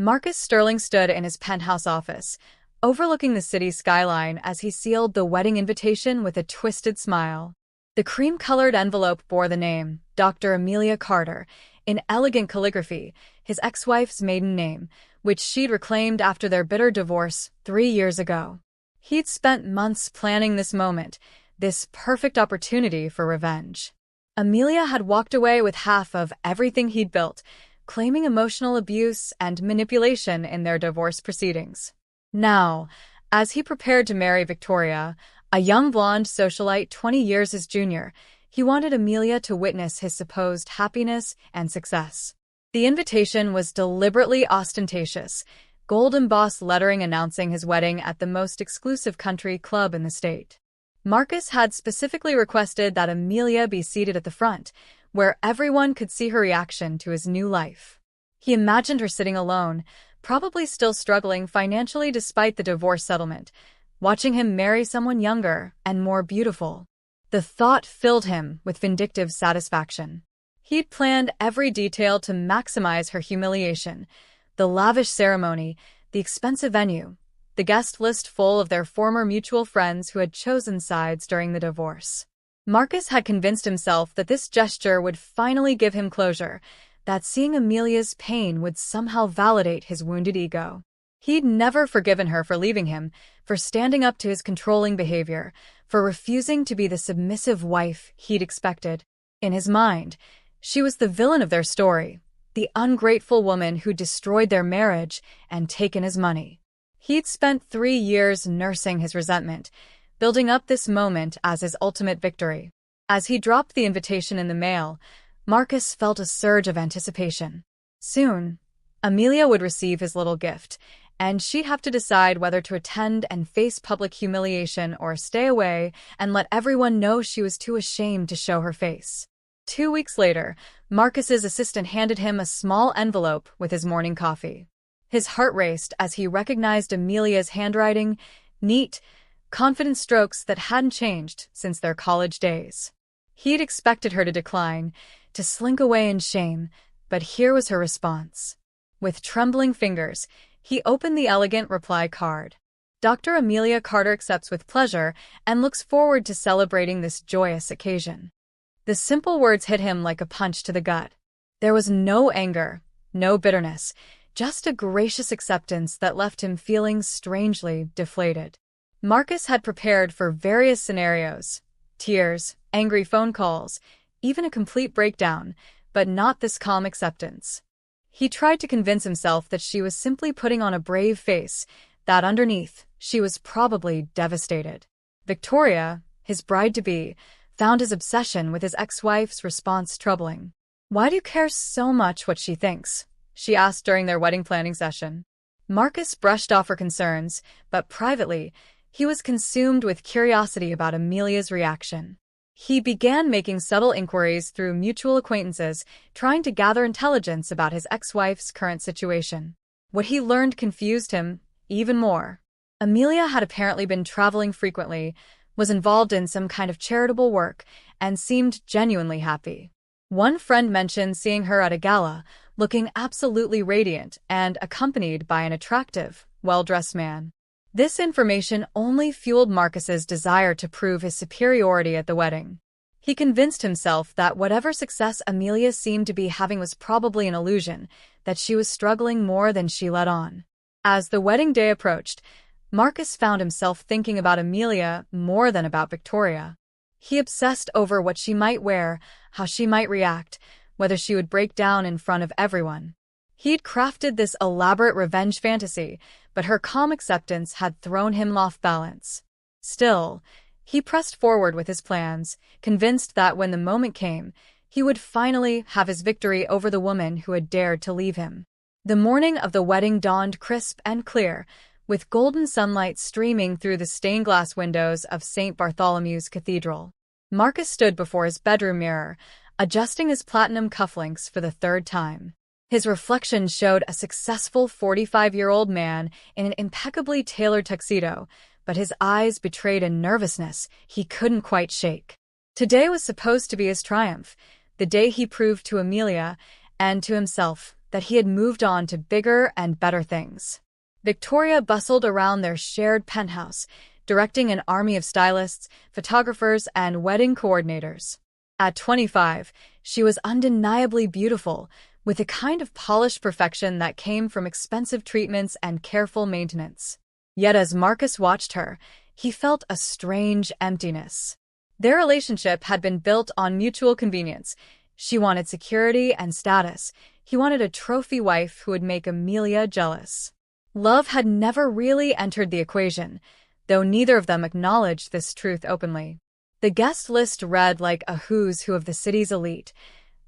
Marcus Sterling stood in his penthouse office, overlooking the city skyline as he sealed the wedding invitation with a twisted smile. The cream-colored envelope bore the name, Dr. Amelia Carter, in elegant calligraphy, his ex-wife's maiden name, which she'd reclaimed after their bitter divorce 3 years ago. He'd spent months planning this moment, this perfect opportunity for revenge. Amelia had walked away with half of everything he'd built, claiming emotional abuse and manipulation in their divorce proceedings. Now, as he prepared to marry Victoria, a young blonde socialite 20 years his junior, he wanted Amelia to witness his supposed happiness and success. The invitation was deliberately ostentatious, gold-embossed lettering announcing his wedding at the most exclusive country club in the state. Marcus had specifically requested that Amelia be seated at the front, where everyone could see her reaction to his new life. He imagined her sitting alone, probably still struggling financially despite the divorce settlement, watching him marry someone younger and more beautiful. The thought filled him with vindictive satisfaction. He'd planned every detail to maximize her humiliation: the lavish ceremony, the expensive venue, the guest list full of their former mutual friends who had chosen sides during the divorce. Marcus had convinced himself that this gesture would finally give him closure, that seeing Amelia's pain would somehow validate his wounded ego. He'd never forgiven her for leaving him, for standing up to his controlling behavior, for refusing to be the submissive wife he'd expected. In his mind, she was the villain of their story, the ungrateful woman who destroyed their marriage and taken his money. He'd spent 3 years nursing his resentment, building up this moment as his ultimate victory. As he dropped the invitation in the mail, Marcus felt a surge of anticipation. Soon, Amelia would receive his little gift, and she'd have to decide whether to attend and face public humiliation or stay away and let everyone know she was too ashamed to show her face. 2 weeks later, Marcus's assistant handed him a small envelope with his morning coffee. His heart raced as he recognized Amelia's handwriting, neat, confident strokes that hadn't changed since their college days. He'd expected her to decline, to slink away in shame, but here was her response. With trembling fingers, he opened the elegant reply card. Dr. Amelia Carter accepts with pleasure and looks forward to celebrating this joyous occasion. The simple words hit him like a punch to the gut. There was no anger, no bitterness, just a gracious acceptance that left him feeling strangely deflated. Marcus had prepared for various scenarios: tears, angry phone calls, even a complete breakdown, but not this calm acceptance. He tried to convince himself that she was simply putting on a brave face, that underneath, she was probably devastated. Victoria, his bride-to-be, found his obsession with his ex-wife's response troubling. "Why do you care so much what she thinks?" she asked during their wedding planning session. Marcus brushed off her concerns, but privately, he was consumed with curiosity about Amelia's reaction. He began making subtle inquiries through mutual acquaintances, trying to gather intelligence about his ex-wife's current situation. What he learned confused him even more. Amelia had apparently been traveling frequently, was involved in some kind of charitable work, and seemed genuinely happy. One friend mentioned seeing her at a gala, looking absolutely radiant and accompanied by an attractive, well-dressed man. This information only fueled Marcus's desire to prove his superiority at the wedding. He convinced himself that whatever success Amelia seemed to be having was probably an illusion, that she was struggling more than she let on. As the wedding day approached, Marcus found himself thinking about Amelia more than about Victoria. He obsessed over what she might wear, how she might react, whether she would break down in front of everyone. He'd crafted this elaborate revenge fantasy, but her calm acceptance had thrown him off balance. Still, he pressed forward with his plans, convinced that when the moment came, he would finally have his victory over the woman who had dared to leave him. The morning of the wedding dawned crisp and clear, with golden sunlight streaming through the stained-glass windows of St. Bartholomew's Cathedral. Marcus stood before his bedroom mirror, adjusting his platinum cufflinks for the 3rd time. His reflection showed a successful 45-year-old man in an impeccably tailored tuxedo, but his eyes betrayed a nervousness he couldn't quite shake. Today was supposed to be his triumph, the day he proved to Amelia and to himself that he had moved on to bigger and better things. Victoria bustled around their shared penthouse, directing an army of stylists, photographers, and wedding coordinators. At 25, she was undeniably beautiful, with a kind of polished perfection that came from expensive treatments and careful maintenance. Yet as Marcus watched her, he felt a strange emptiness. Their relationship had been built on mutual convenience. She wanted security and status. He wanted a trophy wife who would make Amelia jealous. Love had never really entered the equation, though neither of them acknowledged this truth openly. The guest list read like a who's who of the city's elite: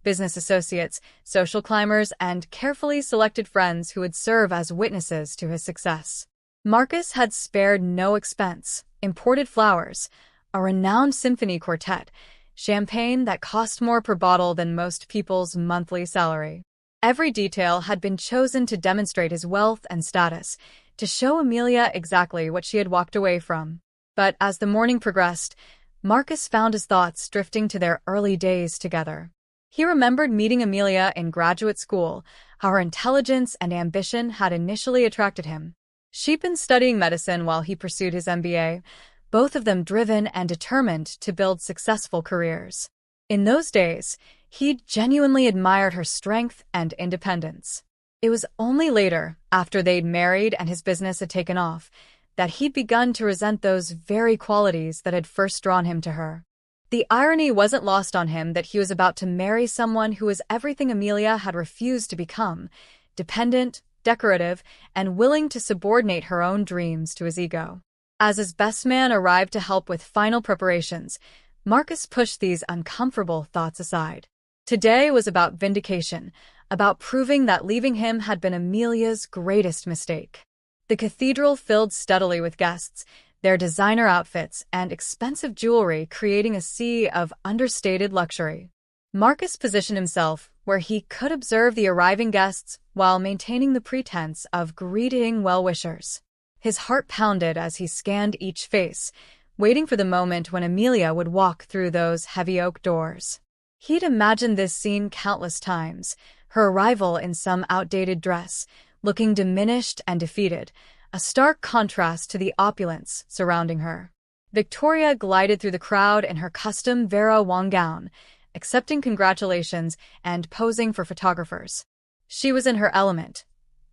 business associates, social climbers, and carefully selected friends who would serve as witnesses to his success. Marcus had spared no expense: imported flowers, a renowned symphony quartet, champagne that cost more per bottle than most people's monthly salary. Every detail had been chosen to demonstrate his wealth and status, to show Amelia exactly what she had walked away from. But as the morning progressed, Marcus found his thoughts drifting to their early days together. He remembered meeting Amelia in graduate school, how her intelligence and ambition had initially attracted him. She'd been studying medicine while he pursued his MBA, both of them driven and determined to build successful careers. In those days, he genuinely admired her strength and independence. It was only later, after they'd married and his business had taken off, that he'd begun to resent those very qualities that had first drawn him to her. The irony wasn't lost on him that he was about to marry someone who was everything Amelia had refused to become: dependent, decorative, and willing to subordinate her own dreams to his ego. As his best man arrived to help with final preparations, Marcus pushed these uncomfortable thoughts aside. Today was about vindication, about proving that leaving him had been Amelia's greatest mistake. The cathedral filled steadily with guests, their designer outfits and expensive jewelry creating a sea of understated luxury. Marcus positioned himself where he could observe the arriving guests while maintaining the pretense of greeting well-wishers. His heart pounded as he scanned each face, waiting for the moment when Amelia would walk through those heavy oak doors. He'd imagined this scene countless times: her arrival in some outdated dress, looking diminished and defeated, a stark contrast to the opulence surrounding her. Victoria glided through the crowd in her custom Vera Wang gown, accepting congratulations and posing for photographers. She was in her element,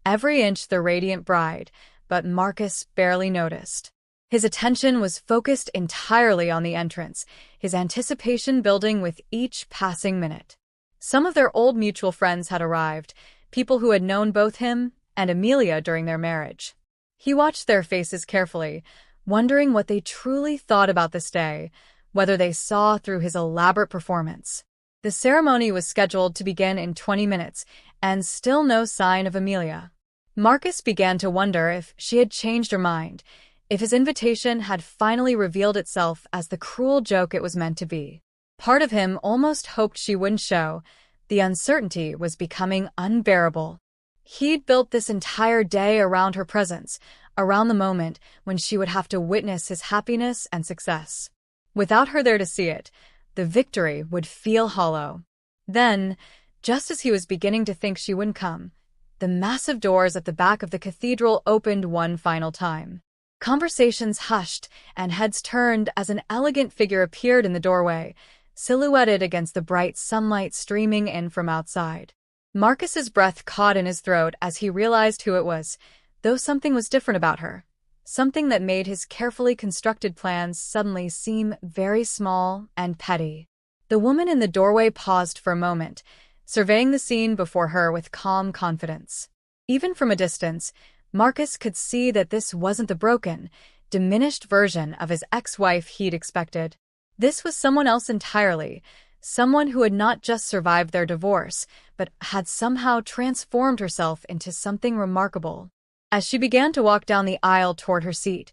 every inch the radiant bride, but Marcus barely noticed. His attention was focused entirely on the entrance, his anticipation building with each passing minute. Some of their old mutual friends had arrived, people who had known both him and Amelia during their marriage. He watched their faces carefully, wondering what they truly thought about this day, whether they saw through his elaborate performance. The ceremony was scheduled to begin in 20 minutes, and still no sign of Amelia. Marcus began to wonder if she had changed her mind, if his invitation had finally revealed itself as the cruel joke it was meant to be. Part of him almost hoped she wouldn't show. The uncertainty was becoming unbearable. He'd built this entire day around her presence, around the moment when she would have to witness his happiness and success. Without her there to see it, the victory would feel hollow. Then, just as he was beginning to think she wouldn't come, the massive doors at the back of the cathedral opened one final time. Conversations hushed and heads turned as an elegant figure appeared in the doorway, silhouetted against the bright sunlight streaming in from outside. Marcus's breath caught in his throat as he realized who it was, though something was different about her. Something that made his carefully constructed plans suddenly seem very small and petty. The woman in the doorway paused for a moment, surveying the scene before her with calm confidence. Even from a distance, Marcus could see that this wasn't the broken, diminished version of his ex-wife he'd expected. This was someone else entirely, someone who had not just survived their divorce, but had somehow transformed herself into something remarkable. As she began to walk down the aisle toward her seat,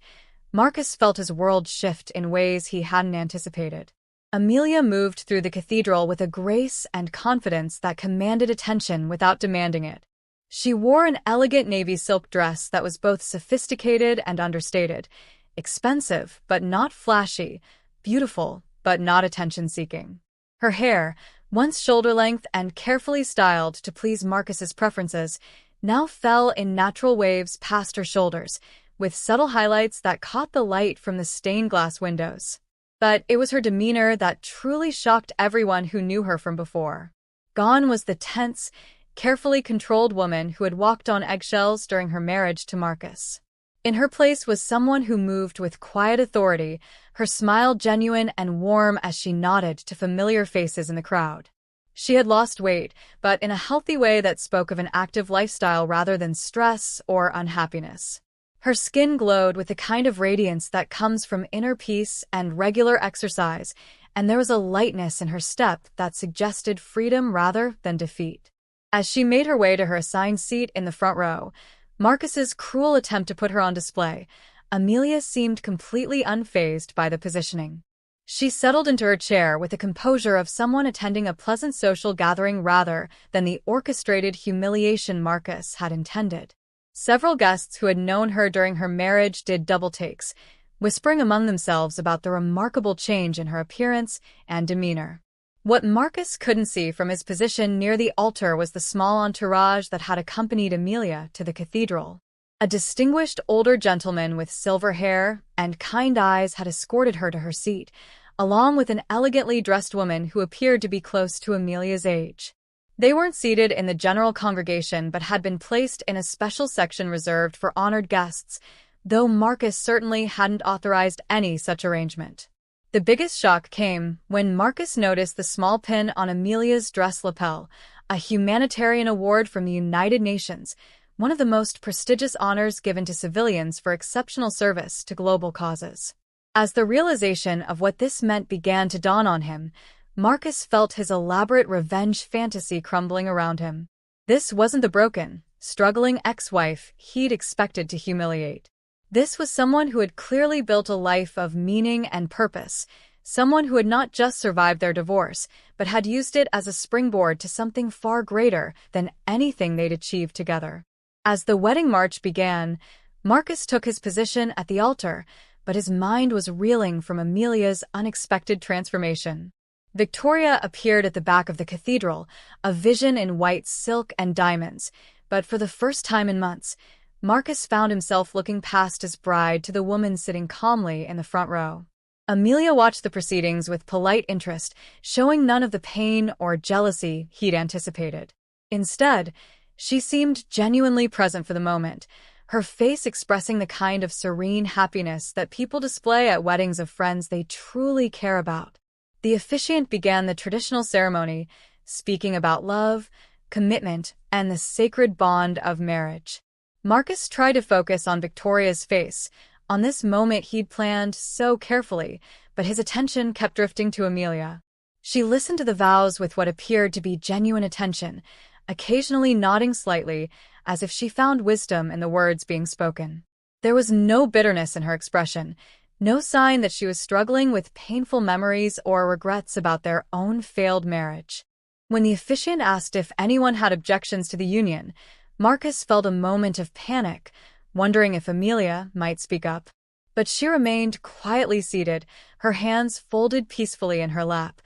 Marcus felt his world shift in ways he hadn't anticipated. Amelia moved through the cathedral with a grace and confidence that commanded attention without demanding it. She wore an elegant navy silk dress that was both sophisticated and understated, expensive but not flashy, beautiful but not attention-seeking. Her hair, once shoulder-length and carefully styled to please Marcus's preferences, now fell in natural waves past her shoulders, with subtle highlights that caught the light from the stained glass windows. But it was her demeanor that truly shocked everyone who knew her from before. Gone was the tense, carefully controlled woman who had walked on eggshells during her marriage to Marcus. In her place was someone who moved with quiet authority, her smile genuine and warm as she nodded to familiar faces in the crowd. She had lost weight, but in a healthy way that spoke of an active lifestyle rather than stress or unhappiness. Her skin glowed with the kind of radiance that comes from inner peace and regular exercise, and there was a lightness in her step that suggested freedom rather than defeat. As she made her way to her assigned seat in the front row, Marcus's cruel attempt to put her on display, Amelia seemed completely unfazed by the positioning. She settled into her chair with the composure of someone attending a pleasant social gathering rather than the orchestrated humiliation Marcus had intended. Several guests who had known her during her marriage did double takes, whispering among themselves about the remarkable change in her appearance and demeanor. What Marcus couldn't see from his position near the altar was the small entourage that had accompanied Amelia to the cathedral. A distinguished older gentleman with silver hair and kind eyes had escorted her to her seat, along with an elegantly dressed woman who appeared to be close to Amelia's age. They weren't seated in the general congregation but had been placed in a special section reserved for honored guests, though Marcus certainly hadn't authorized any such arrangement. The biggest shock came when Marcus noticed the small pin on Amelia's dress lapel, a humanitarian award from the United Nations, one of the most prestigious honors given to civilians for exceptional service to global causes. As the realization of what this meant began to dawn on him, Marcus felt his elaborate revenge fantasy crumbling around him. This wasn't the broken, struggling ex-wife he'd expected to humiliate. This was someone who had clearly built a life of meaning and purpose, someone who had not just survived their divorce, but had used it as a springboard to something far greater than anything they'd achieved together. As the wedding march began, Marcus took his position at the altar, but his mind was reeling from Amelia's unexpected transformation. Victoria appeared at the back of the cathedral, a vision in white silk and diamonds, but for the first time in months, Marcus found himself looking past his bride to the woman sitting calmly in the front row. Amelia watched the proceedings with polite interest, showing none of the pain or jealousy he'd anticipated. Instead, she seemed genuinely present for the moment, her face expressing the kind of serene happiness that people display at weddings of friends they truly care about. The officiant began the traditional ceremony, speaking about love, commitment, and the sacred bond of marriage. Marcus tried to focus on Victoria's face, on this moment he'd planned so carefully, but his attention kept drifting to Amelia. She listened to the vows with what appeared to be genuine attention, occasionally nodding slightly, as if she found wisdom in the words being spoken. There was no bitterness in her expression, no sign that she was struggling with painful memories or regrets about their own failed marriage. When the officiant asked if anyone had objections to the union, Marcus felt a moment of panic, wondering if Amelia might speak up. But she remained quietly seated, her hands folded peacefully in her lap,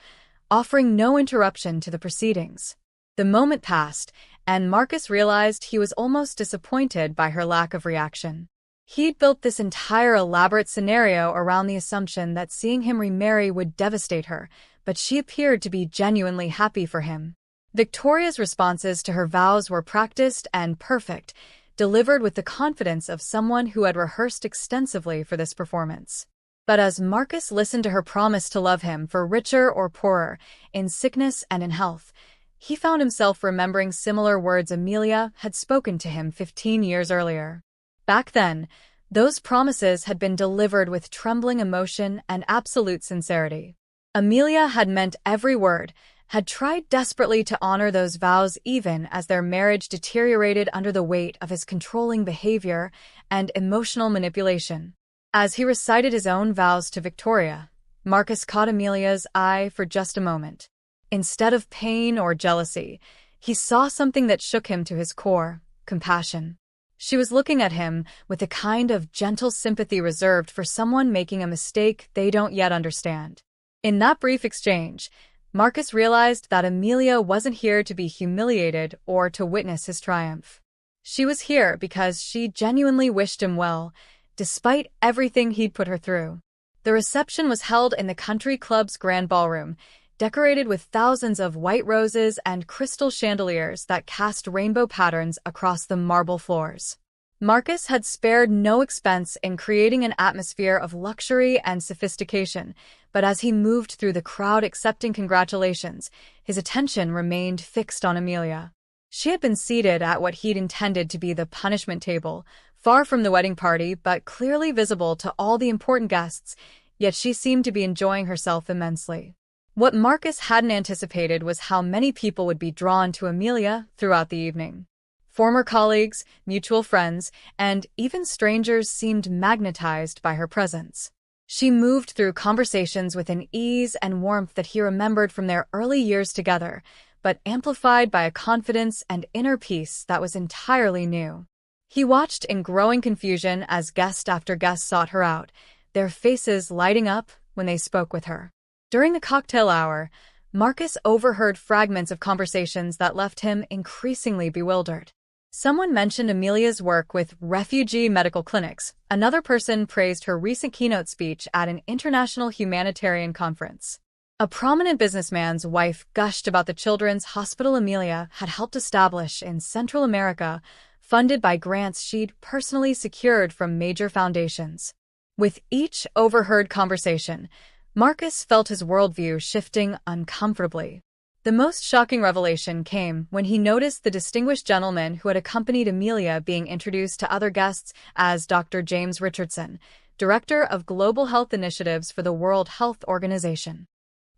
offering no interruption to the proceedings. The moment passed, and Marcus realized he was almost disappointed by her lack of reaction. He'd built this entire elaborate scenario around the assumption that seeing him remarry would devastate her, but she appeared to be genuinely happy for him. Victoria's responses to her vows were practiced and perfect, delivered with the confidence of someone who had rehearsed extensively for this performance. But as Marcus listened to her promise to love him for richer or poorer, in sickness and in health, he found himself remembering similar words Amelia had spoken to him 15 years earlier. Back then, those promises had been delivered with trembling emotion and absolute sincerity. Amelia had meant every word, had tried desperately to honor those vows even as their marriage deteriorated under the weight of his controlling behavior and emotional manipulation. As he recited his own vows to Victoria, Marcus caught Amelia's eye for just a moment. Instead of pain or jealousy, he saw something that shook him to his core: compassion. She was looking at him with a kind of gentle sympathy reserved for someone making a mistake they don't yet understand. In that brief exchange, Marcus realized that Amelia wasn't here to be humiliated or to witness his triumph. She was here because she genuinely wished him well, despite everything he'd put her through. The reception was held in the country club's grand ballroom, decorated with thousands of white roses and crystal chandeliers that cast rainbow patterns across the marble floors. Marcus had spared no expense in creating an atmosphere of luxury and sophistication, but as he moved through the crowd accepting congratulations, his attention remained fixed on Amelia. She had been seated at what he'd intended to be the punishment table, far from the wedding party but clearly visible to all the important guests, yet she seemed to be enjoying herself immensely. What Marcus hadn't anticipated was how many people would be drawn to Amelia throughout the evening. Former colleagues, mutual friends, and even strangers seemed magnetized by her presence. She moved through conversations with an ease and warmth that he remembered from their early years together, but amplified by a confidence and inner peace that was entirely new. He watched in growing confusion as guest after guest sought her out, their faces lighting up when they spoke with her. During the cocktail hour, Marcus overheard fragments of conversations that left him increasingly bewildered. Someone mentioned Amelia's work with refugee medical clinics. Another person praised her recent keynote speech at an international humanitarian conference. A prominent businessman's wife gushed about the children's hospital Amelia had helped establish in Central America, funded by grants she'd personally secured from major foundations. With each overheard conversation, Marcus felt his worldview shifting uncomfortably. The most shocking revelation came when he noticed the distinguished gentleman who had accompanied Amelia being introduced to other guests as Dr. James Richardson, Director of Global Health Initiatives for the World Health Organization.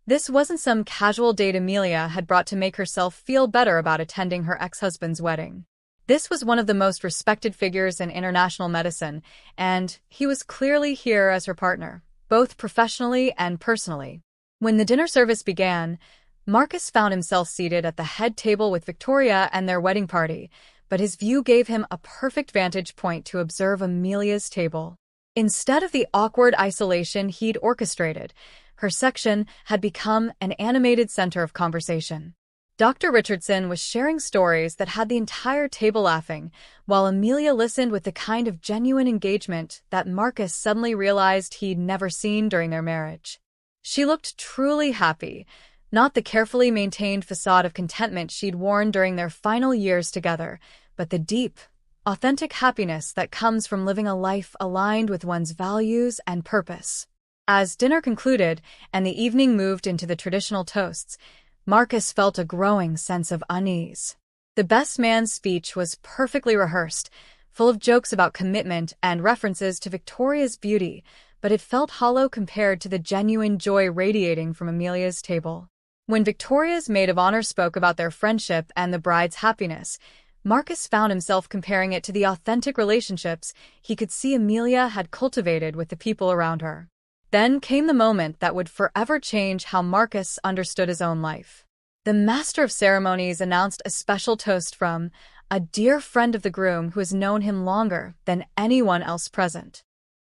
This wasn't some casual date Amelia had brought to make herself feel better about attending her ex-husband's wedding. This was one of the most respected figures in international medicine, and he was clearly here as her partner, both professionally and personally. When the dinner service began, Marcus found himself seated at the head table with Victoria and their wedding party, but his view gave him a perfect vantage point to observe Amelia's table. Instead of the awkward isolation he'd orchestrated, her section had become an animated center of conversation. Dr. Richardson was sharing stories that had the entire table laughing, while Amelia listened with the kind of genuine engagement that Marcus suddenly realized he'd never seen during their marriage. She looked truly happy, not the carefully maintained facade of contentment she'd worn during their final years together, but the deep, authentic happiness that comes from living a life aligned with one's values and purpose. As dinner concluded and the evening moved into the traditional toasts, Marcus felt a growing sense of unease. The best man's speech was perfectly rehearsed, full of jokes about commitment and references to Victoria's beauty, but it felt hollow compared to the genuine joy radiating from Amelia's table. When Victoria's maid of honor spoke about their friendship and the bride's happiness, Marcus found himself comparing it to the authentic relationships he could see Amelia had cultivated with the people around her. Then came the moment that would forever change how Marcus understood his own life. The master of ceremonies announced a special toast from a dear friend of the groom who has known him longer than anyone else present.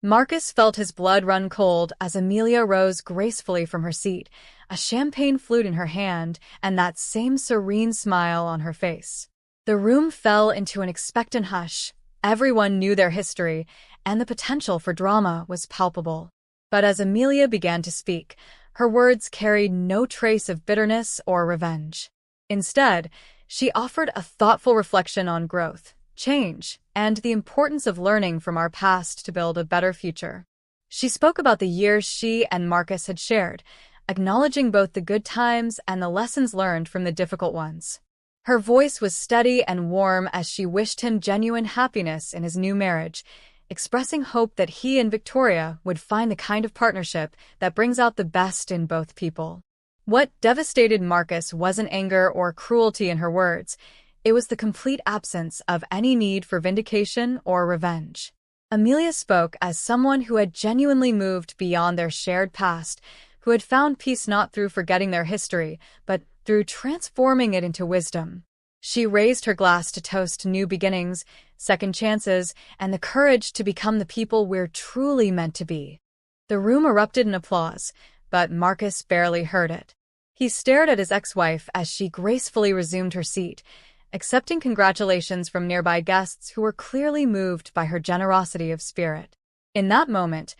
Marcus felt his blood run cold as Amelia rose gracefully from her seat, a champagne flute in her hand and that same serene smile on her face. The room fell into an expectant hush. Everyone knew their history, and the potential for drama was palpable. But as Amelia began to speak, her words carried no trace of bitterness or revenge. Instead, she offered a thoughtful reflection on growth, change, and the importance of learning from our past to build a better future. She spoke about the years she and Marcus had shared, acknowledging both the good times and the lessons learned from the difficult ones. Her voice was steady and warm as she wished him genuine happiness in his new marriage, expressing hope that he and Victoria would find the kind of partnership that brings out the best in both people. What devastated Marcus wasn't anger or cruelty in her words, it was the complete absence of any need for vindication or revenge. Amelia spoke as someone who had genuinely moved beyond their shared past, who had found peace not through forgetting their history, but through transforming it into wisdom. She raised her glass to toast new beginnings, second chances, and the courage to become the people we're truly meant to be. The room erupted in applause, but Marcus barely heard it. He stared at his ex-wife as she gracefully resumed her seat, accepting congratulations from nearby guests who were clearly moved by her generosity of spirit. In that moment,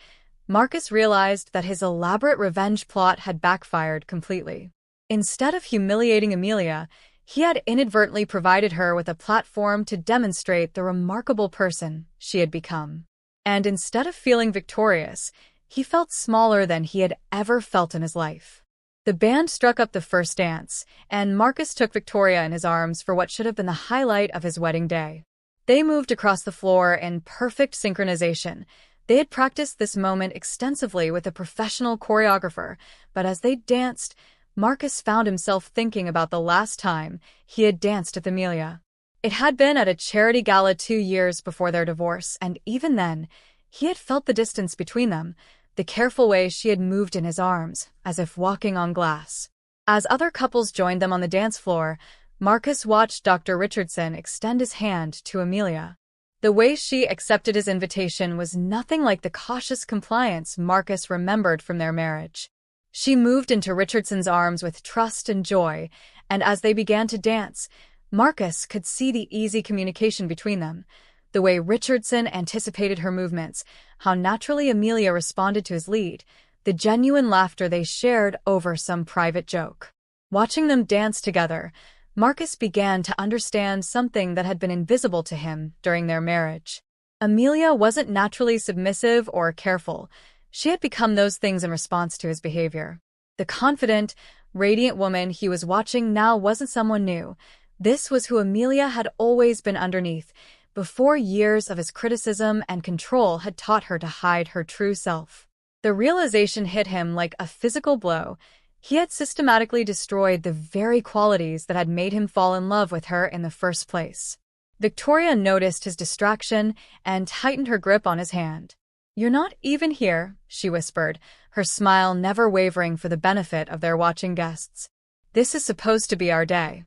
Marcus realized that his elaborate revenge plot had backfired completely. Instead of humiliating Amelia, he had inadvertently provided her with a platform to demonstrate the remarkable person she had become. And instead of feeling victorious, he felt smaller than he had ever felt in his life. The band struck up the first dance, and Marcus took Victoria in his arms for what should have been the highlight of his wedding day. They moved across the floor in perfect synchronization. They had practiced this moment extensively with a professional choreographer, but as they danced, Marcus found himself thinking about the last time he had danced with Amelia. It had been at a charity gala 2 years before their divorce, and even then, he had felt the distance between them, the careful way she had moved in his arms, as if walking on glass. As other couples joined them on the dance floor, Marcus watched Dr. Richardson extend his hand to Amelia. The way she accepted his invitation was nothing like the cautious compliance Marcus remembered from their marriage. She moved into Richardson's arms with trust and joy, and as they began to dance, Marcus could see the easy communication between them. The way Richardson anticipated her movements, how naturally Amelia responded to his lead, the genuine laughter they shared over some private joke. Watching them dance together, Marcus began to understand something that had been invisible to him during their marriage. Amelia wasn't naturally submissive or careful. She had become those things in response to his behavior. The confident, radiant woman he was watching now wasn't someone new. This was who Amelia had always been underneath, before years of his criticism and control had taught her to hide her true self. The realization hit him like a physical blow. He had systematically destroyed the very qualities that had made him fall in love with her in the first place. Victoria noticed his distraction and tightened her grip on his hand. "You're not even here," she whispered, her smile never wavering for the benefit of their watching guests. "This is supposed to be our day."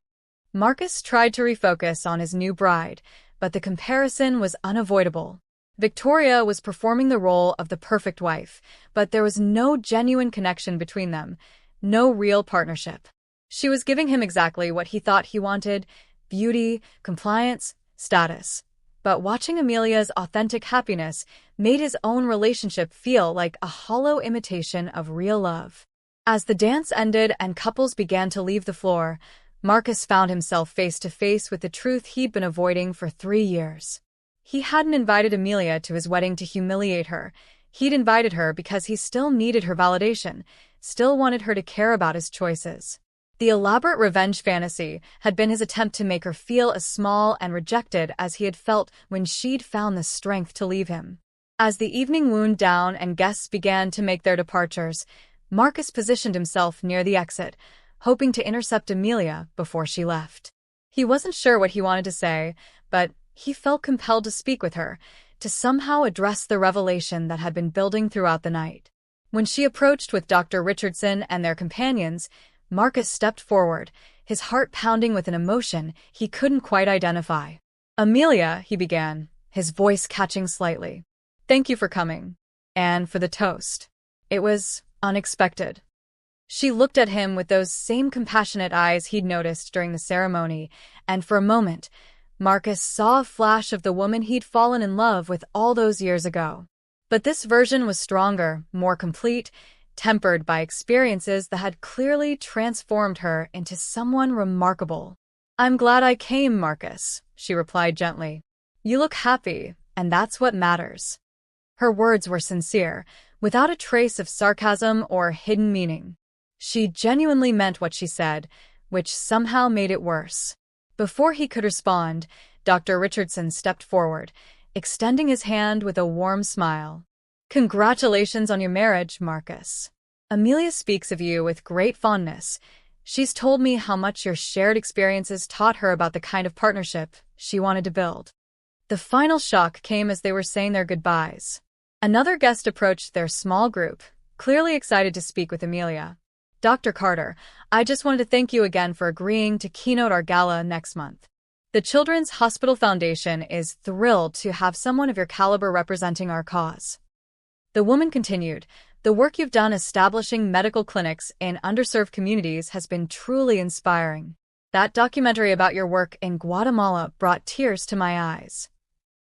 Marcus tried to refocus on his new bride, but the comparison was unavoidable. Victoria was performing the role of the perfect wife, but there was no genuine connection between them, no real partnership. She was giving him exactly what he thought he wanted: beauty, compliance, status. But watching Amelia's authentic happiness made his own relationship feel like a hollow imitation of real love. As the dance ended and couples began to leave the floor, Marcus found himself face to face with the truth he'd been avoiding for 3 years. He hadn't invited Amelia to his wedding to humiliate her. He'd invited her because he still needed her validation, still wanted her to care about his choices. The elaborate revenge fantasy had been his attempt to make her feel as small and rejected as he had felt when she'd found the strength to leave him. As the evening wound down and guests began to make their departures, Marcus positioned himself near the exit, hoping to intercept Amelia before she left. He wasn't sure what he wanted to say, but he felt compelled to speak with her, to somehow address the revelation that had been building throughout the night. When she approached with Dr. Richardson and their companions, Marcus stepped forward, his heart pounding with an emotion he couldn't quite identify. "Amelia," he began, his voice catching slightly. "Thank you for coming. And for the toast. It was unexpected." She looked at him with those same compassionate eyes he'd noticed during the ceremony, and for a moment, Marcus saw a flash of the woman he'd fallen in love with all those years ago. But this version was stronger, more complete, tempered by experiences that had clearly transformed her into someone remarkable. "I'm glad I came, Marcus," she replied gently. "You look happy, and that's what matters." Her words were sincere, without a trace of sarcasm or hidden meaning. She genuinely meant what she said, which somehow made it worse. Before he could respond, Dr. Richardson stepped forward, extending his hand with a warm smile. "Congratulations on your marriage, Marcus. Amelia speaks of you with great fondness. She's told me how much your shared experiences taught her about the kind of partnership she wanted to build." The final shock came as they were saying their goodbyes. Another guest approached their small group, clearly excited to speak with Amelia. "Dr. Carter, I just wanted to thank you again for agreeing to keynote our gala next month. The Children's Hospital Foundation is thrilled to have someone of your caliber representing our cause." The woman continued, The work you've done establishing medical clinics in underserved communities has been truly inspiring. That documentary about your work in Guatemala brought tears to my eyes.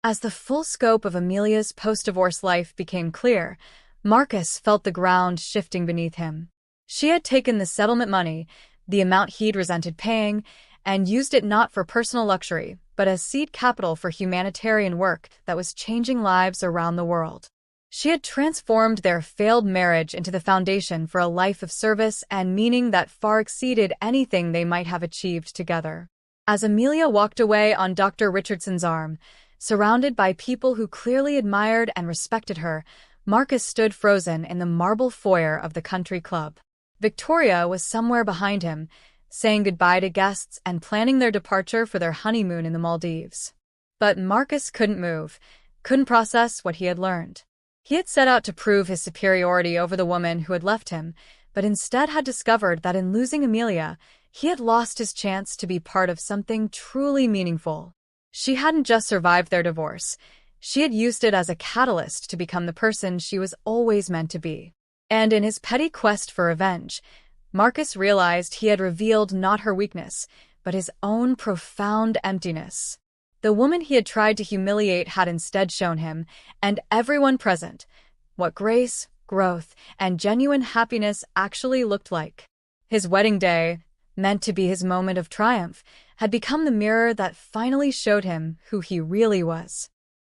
As the full scope of Amelia's post-divorce life became clear, Marcus felt the ground shifting beneath him. She had taken the settlement money, the amount he'd resented paying, and used it not for personal luxury, but as seed capital for humanitarian work that was changing lives around the world. She had transformed their failed marriage into the foundation for a life of service and meaning that far exceeded anything they might have achieved together. As Amelia walked away on Dr. Richardson's arm, surrounded by people who clearly admired and respected her, Marcus stood frozen in the marble foyer of the country club. Victoria was somewhere behind him, saying goodbye to guests and planning their departure for their honeymoon in the Maldives. But Marcus couldn't move, couldn't process what he had learned. He had set out to prove his superiority over the woman who had left him, but instead had discovered that in losing Amelia, he had lost his chance to be part of something truly meaningful. She hadn't just survived their divorce. She had used it as a catalyst to become the person she was always meant to be. And in his petty quest for revenge, Marcus realized he had revealed not her weakness, but his own profound emptiness. The woman he had tried to humiliate had instead shown him, and everyone present, what grace, growth, and genuine happiness actually looked like. His wedding day, meant to be his moment of triumph, had become the mirror that finally showed him who he really was.